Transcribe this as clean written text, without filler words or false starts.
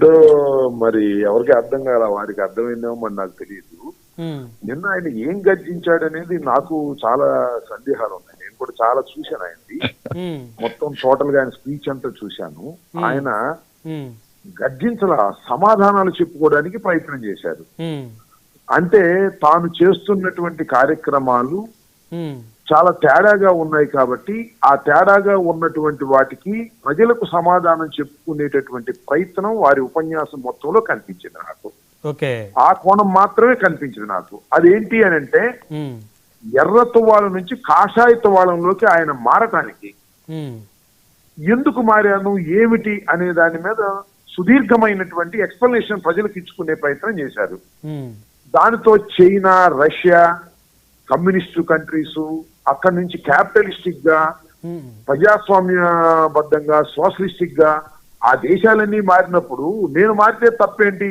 ఏంటో మరి ఎవరికి అర్థం కాల, వారికి అర్థమైందేమో మరి నాకు తెలియదు. నిన్న ఆయన ఏం గర్జించాడనేది నాకు చాలా సందేహాలు ఉన్నాయి. నేను కూడా చాలా చూశాను ఆయనది, మొత్తం టోటల్ గా ఆయన స్పీచ్ అంతా చూశాను. ఆయన గర్జించల, సమాధానాలు చెప్పుకోవడానికి ప్రయత్నం చేశారు. అంటే తాను చేస్తున్నటువంటి కార్యక్రమాలు చాలా తేడాగా ఉన్నాయి కాబట్టి ఆ తేడాగా ఉన్నటువంటి వాటికి ప్రజలకు సమాధానం చెప్పుకునేటటువంటి ప్రయత్నం వారి ఉపన్యాసం మొత్తంలో కనిపించింది నాకు. ఆ కోణం మాత్రమే కనిపించింది నాకు. అదేంటి అని అంటే ఎర్ర తువ్వాల నుంచి కాషాయ తువ్వాలంలోకి ఆయన మారటానికి ఎందుకు మారాను, ఏమిటి అనే దాని మీద సుదీర్ఘమైనటువంటి ఎక్స్ప్లెనేషన్ ప్రజలకు ఇచ్చుకునే ప్రయత్నం చేశారు. దానితో చైనా, రష్యా, కమ్యూనిస్టు కంట్రీస్, అక్కడి నుంచి క్యాపిటలిస్టిక్ గా, ప్రజాస్వామ్యబద్ధంగా, సోషలిస్టిక్ గా ఆ దేశాలన్నీ మారినప్పుడు నేను మారితే తప్పేంటి,